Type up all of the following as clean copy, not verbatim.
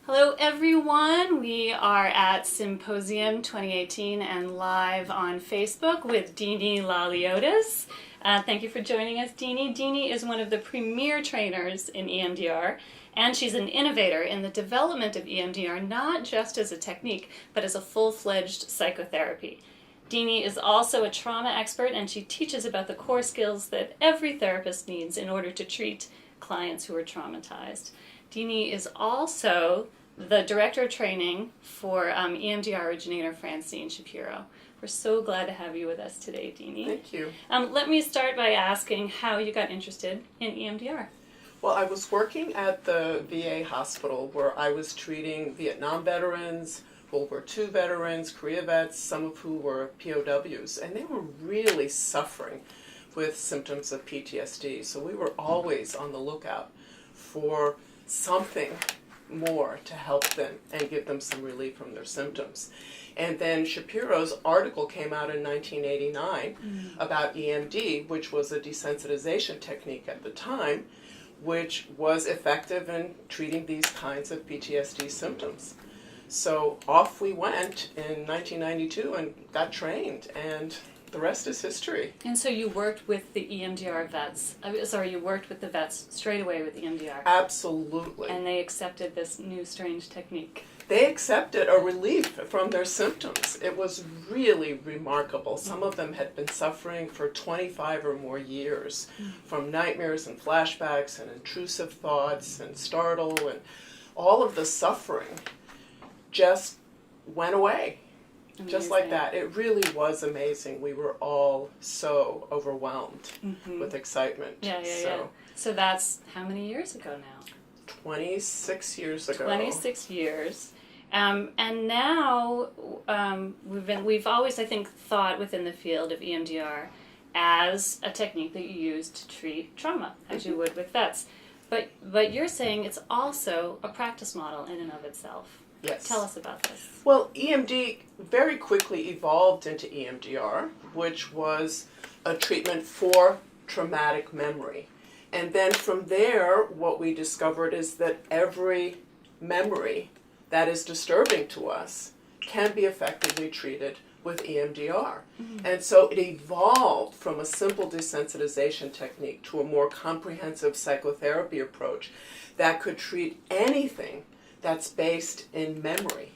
Hello everyone, we are at Symposium 2018 and live on Facebook with Deanie Laliotis. Thank you for joining us, Deanie. Deanie is one of the premier trainers in EMDR, and she's an innovator in the development of EMDR, not just as a technique, but as a full-fledged psychotherapy. Deanie is also a trauma expert, and she teaches about the core skills that every therapist needs in order to treat clients who are traumatized. Deanie is also the director of training for EMDR originator Francine Shapiro. We're so glad to have you with us today, Deanie. Thank you. Let me start by asking how you got interested in EMDR. Well, I was working at the VA hospital where I was treating Vietnam veterans, World War II veterans, Korea vets, some of who were POWs, and they were really suffering with symptoms of PTSD. So we were always on the lookout for something more to help them and give them some relief from their symptoms. And then Shapiro's article came out in 1989 about EMD, which was a desensitization technique at the time, which was effective in treating these kinds of PTSD symptoms. So off we went in 1992 and got trained, and the rest is history. And so you worked with the EMDR vets. You worked with the vets straight away with EMDR. Absolutely. And they accepted this new strange technique. They accepted a relief from their symptoms. It was really remarkable. Some of them had been suffering for 25 or more years from nightmares and flashbacks and intrusive thoughts and startle, and all of the suffering just went away. Amazing. Just like that. It really was amazing. We were all so overwhelmed with excitement. Yeah. So that's how many years ago now? 26 years ago. 26 years. And now we've always, I think, thought within the field of EMDR as a technique that you use to treat trauma, as you would with vets. But you're saying it's also a practice model in and of itself. Yes. Tell us about this. Well, EMD very quickly evolved into EMDR, which was a treatment for traumatic memory. And then from there, what we discovered is that every memory that is disturbing to us can be effectively treated with EMDR. And so it evolved from a simple desensitization technique to a more comprehensive psychotherapy approach that could treat anything that's based in memory.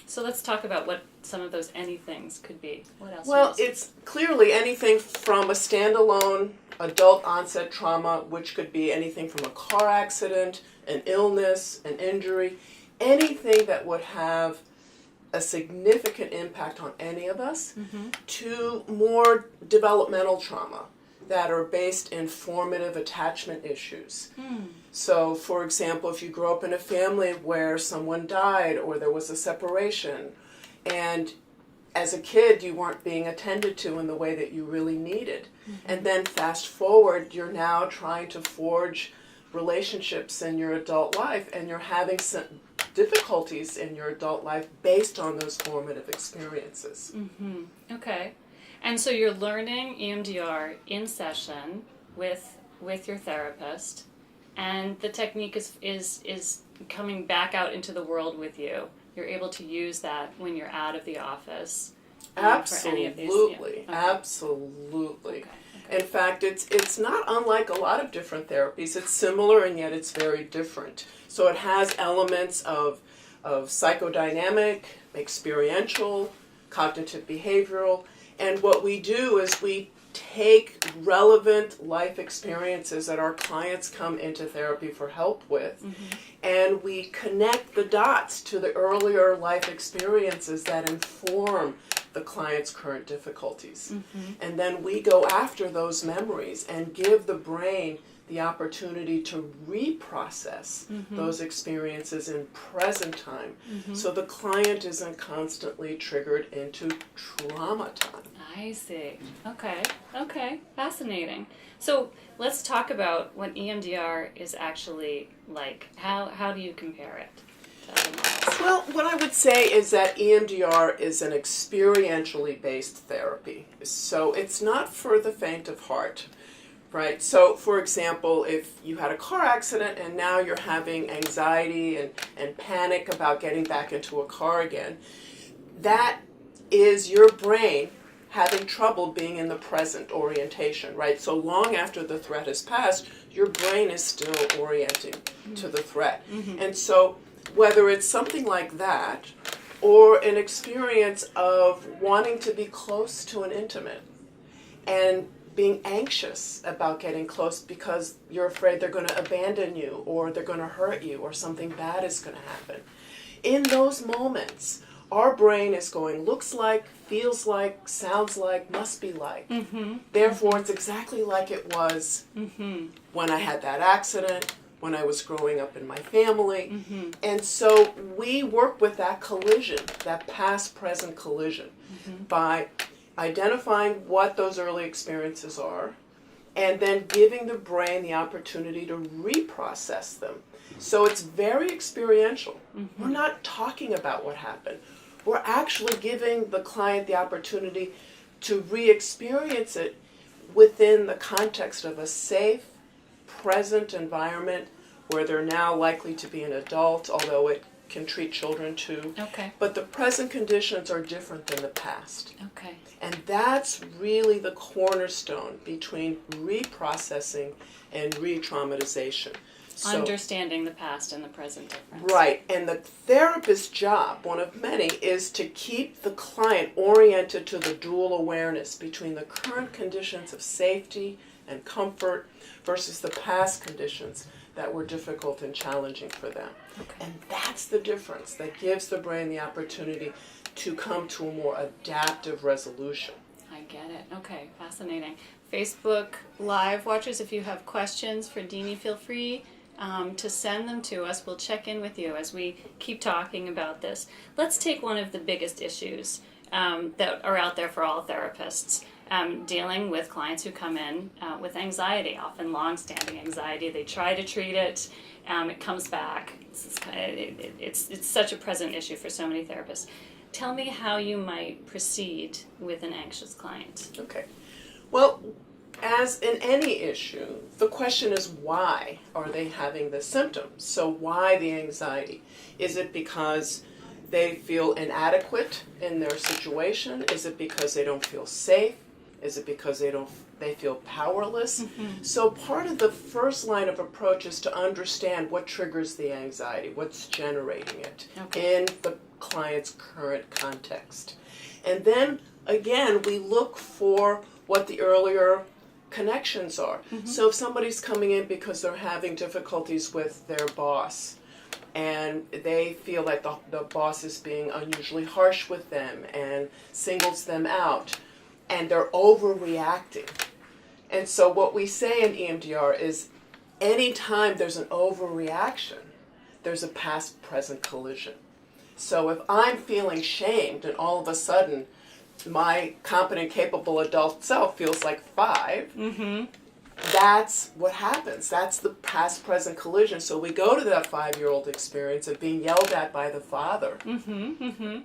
So let's talk about what some of those anythings could be. What else? Well, it's clearly anything from a standalone adult onset trauma, which could be anything from a car accident, an illness, an injury, anything that would have a significant impact on any of us, to more developmental trauma that are based in formative attachment issues. So, for example, if you grew up in a family where someone died or there was a separation, and as a kid you weren't being attended to in the way that you really needed, and then fast forward, you're now trying to forge relationships in your adult life, and you're having some difficulties in your adult life based on those formative experiences. Okay. And so you're learning EMDR in session with your therapist, and the technique is coming back out into the world with you. You're able to use that when you're out of the office. For any of these. Absolutely, Yeah. Okay. absolutely. Okay. In fact, it's not unlike a lot of different therapies. It's similar and yet it's very different. So it has elements of psychodynamic, experiential, cognitive behavioral, and what we do is we take relevant life experiences that our clients come into therapy for help with, and we connect the dots to the earlier life experiences that inform the client's current difficulties. And then we go after those memories and give the brain the opportunity to reprocess those experiences in present time, so the client isn't constantly triggered into trauma time. I see. Okay. Fascinating. So let's talk about what EMDR is actually like. How do you compare it to other models? Well, what I would say is that EMDR is an experientially based therapy. So it's not for the faint of heart. Right. So, for example, if you had a car accident and now you're having anxiety and panic about getting back into a car again, that is your brain having trouble being in the present orientation, right? So long after the threat has passed, your brain is still orienting to the threat. And so whether it's something like that or an experience of wanting to be close to an intimate and being anxious about getting close because you're afraid they're going to abandon you or they're going to hurt you or something bad is going to happen. In those moments, our brain is going, looks like, feels like, sounds like, must be like. Therefore, it's exactly like it was when I had that accident, when I was growing up in my family. And so we work with that collision, that past-present collision, by identifying what those early experiences are, and then giving the brain the opportunity to reprocess them. So it's very experiential. We're not talking about what happened. We're actually giving the client the opportunity to re-experience it within the context of a safe, present environment where they're now likely to be an adult, although it can treat children too. Okay. But the present conditions are different than the past. Okay. And that's really the cornerstone between reprocessing and re-traumatization. So, Understanding the past and the present difference. right, and the therapist's job, one of many, is to keep the client oriented to the dual awareness between the current conditions of safety and comfort versus the past conditions that were difficult and challenging for them. Okay. And that's the difference that gives the brain the opportunity to come to a more adaptive resolution. I get it. Okay, fascinating. Facebook Live watchers, if you have questions for Deanie, feel free to send them to us. We'll check in with you as we keep talking about this. Let's take one of the biggest issues that are out there for all therapists. Dealing with clients who come in with anxiety, often long-standing anxiety. They try to treat it, it comes back. It's such a present issue for so many therapists. Tell me how you might proceed with an anxious client. Okay. Well, as in any issue, the question is why are they having the symptoms? So why the anxiety? Is it because they feel inadequate in their situation? Is it because they don't feel safe? Is it because they feel powerless? So part of the first line of approach is to understand what triggers the anxiety, what's generating it in the client's current context. And then again, we look for what the earlier connections are. So if somebody's coming in because they're having difficulties with their boss and they feel like the boss is being unusually harsh with them and singles them out, and they're overreacting. And so what we say in EMDR is anytime there's an overreaction, there's a past-present collision. So if I'm feeling shamed and all of a sudden my competent, capable adult self feels like 5, that's what happens. That's the past-present collision. So we go to that 5-year-old experience of being yelled at by the father,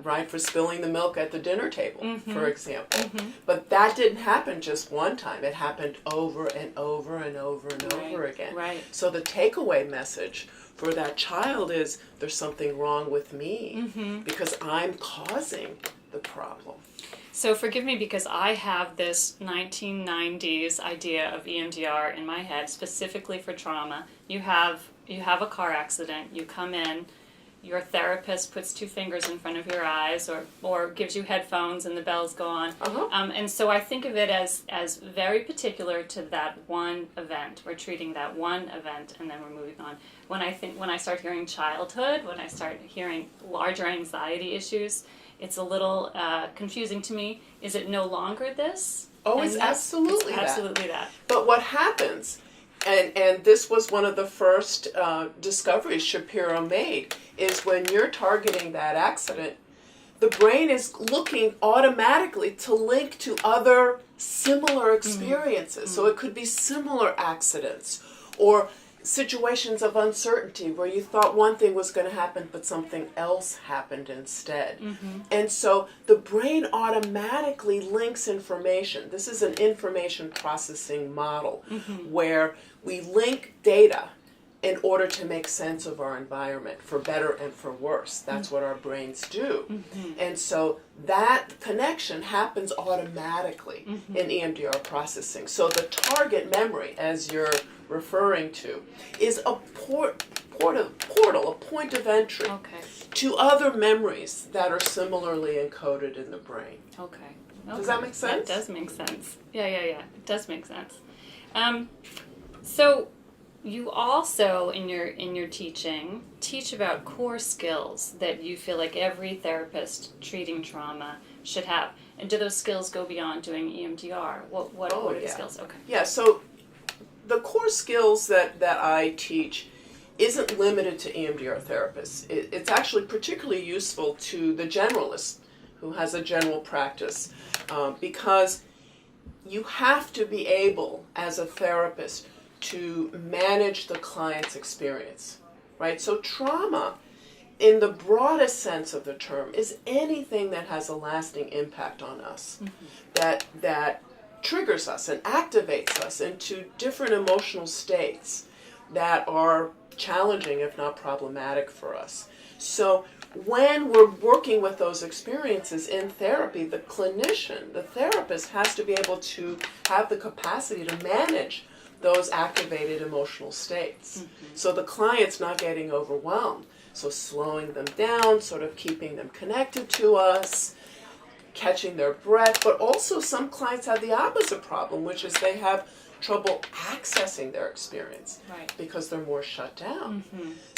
right, for spilling the milk at the dinner table, for example. But that didn't happen just one time. It happened over and over and over and over again. Right. So the takeaway message for that child is there's something wrong with me because I'm causing the problem. So forgive me because I have this 1990s idea of EMDR in my head specifically for trauma. You have a car accident, you come in, your therapist puts 2 fingers in front of your eyes or gives you headphones and the bells go on. And so I think of it as very particular to that one event. We're treating that one event and then we're moving on. When I start hearing childhood, when I start hearing larger anxiety issues, it's a little confusing to me. Is it no longer this? Oh, it's absolutely it's absolutely that. But what happens, and this was one of the first discoveries Shapiro made, is when you're targeting that accident, the brain is looking automatically to link to other similar experiences. So it could be similar accidents or situations of uncertainty where you thought one thing was going to happen but something else happened instead. And so the brain automatically links information. This is an information processing model where we link data in order to make sense of our environment, for better and for worse. That's what our brains do. And so that connection happens automatically in EMDR processing. So the target memory, as you're referring to, is a portal, a point of entry to other memories that are similarly encoded in the brain. Okay. Does that make sense? It does make sense. Yeah. It does make sense. So you also, in your teaching, teach about core skills that you feel like every therapist treating trauma should have. And do those skills go beyond doing EMDR? What are the skills? Okay. Yeah, so the core skills that I teach isn't limited to EMDR therapists. It's actually particularly useful to the generalist who has a general practice, because you have to be able, as a therapist, to manage the client's experience, right? So trauma, in the broadest sense of the term, is anything that has a lasting impact on us, that triggers us and activates us into different emotional states that are challenging, if not problematic, for us. So when we're working with those experiences in therapy, the clinician, the therapist, has to be able to have the capacity to manage those activated emotional states. So the client's not getting overwhelmed. So slowing them down, sort of keeping them connected to us, catching their breath. But also some clients have the opposite problem, which is they have trouble accessing their experience because they're more shut down.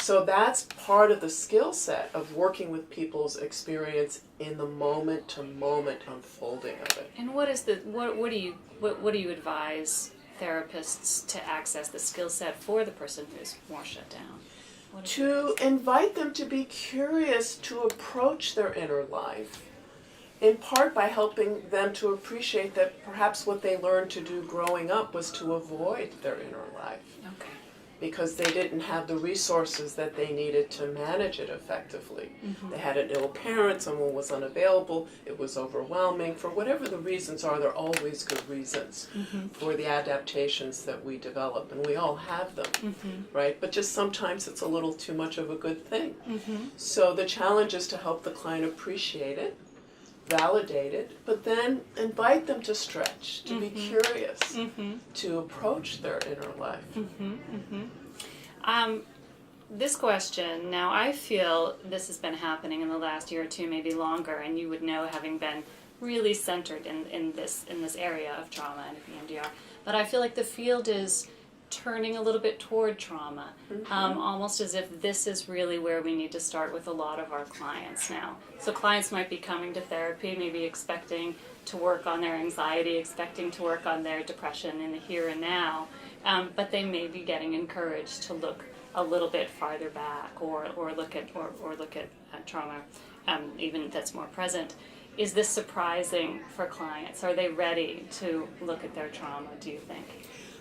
So that's part of the skill set of working with people's experience in the moment to moment unfolding of it. And what do you advise therapists to access the skill set for the person who's more shut down? To invite them to be curious to approach their inner life, in part by helping them to appreciate that perhaps what they learned to do growing up was to avoid their inner life. Okay. Because they didn't have the resources that they needed to manage it effectively. They had an ill parent, someone was unavailable, it was overwhelming. For whatever the reasons are, there are always good reasons for the adaptations that we develop, and we all have them, right? But just sometimes it's a little too much of a good thing. So the challenge is to help the client appreciate it, validate it, but then invite them to stretch, to be curious, to approach their inner life. This question, now I feel this has been happening in the last year or two, maybe longer, and you would know, having been really centered in this area of trauma and EMDR, but I feel like the field is turning a little bit toward trauma, almost as if this is really where we need to start with a lot of our clients now. So clients might be coming to therapy, maybe expecting to work on their anxiety, expecting to work on their depression in the here and now, but they may be getting encouraged to look a little bit farther back, or look at trauma, even that's more present. Is this surprising for clients? Are they ready to look at their trauma, do you think?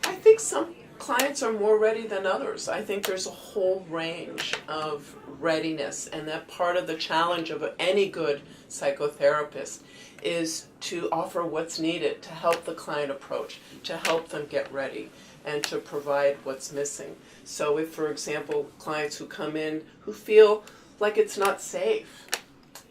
I think some clients are more ready than others. I think there's a whole range of readiness, and that part of the challenge of any good psychotherapist is to offer what's needed to help the client approach, to help them get ready, and to provide what's missing. So if, for example, clients who come in who feel like it's not safe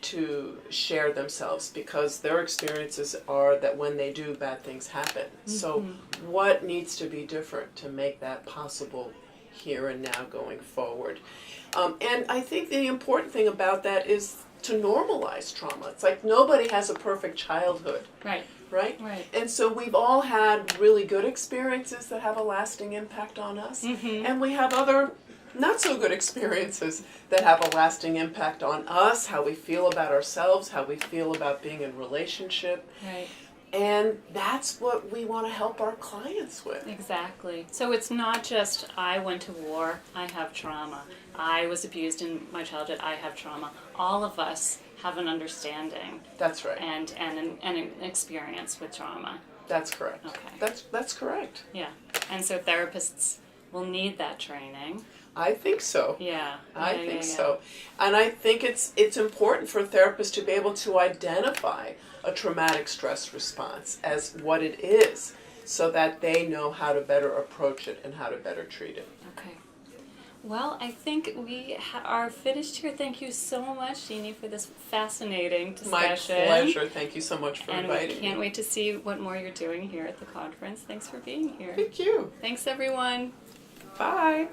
to share themselves because their experiences are that when they do, bad things happen. So what needs to be different to make that possible here and now going forward? And I think the important thing about that is to normalize trauma. It's like nobody has a perfect childhood. Right. And so we've all had really good experiences that have a lasting impact on us. And we have other not so good experiences that have a lasting impact on us, how we feel about ourselves, how we feel about being in relationship. Right. And that's what we want to help our clients with. Exactly. So it's not just, I went to war, I have trauma. I was abused in my childhood, I have trauma. All of us have an understanding. That's right. And an experience with trauma. That's correct. Okay. That's correct. Yeah. And so therapists will need that training. I think so. Yeah. I think so. And I think it's important for therapists to be able to identify a traumatic stress response as what it is so that they know how to better approach it and how to better treat it. Okay. Well, I think we are finished here. Thank you so much, Jeannie, for this fascinating discussion. My pleasure. Thank you so much for inviting me. And we can't wait to see what more you're doing here at the conference. Thanks for being here. Thank you. Thanks, everyone. Bye.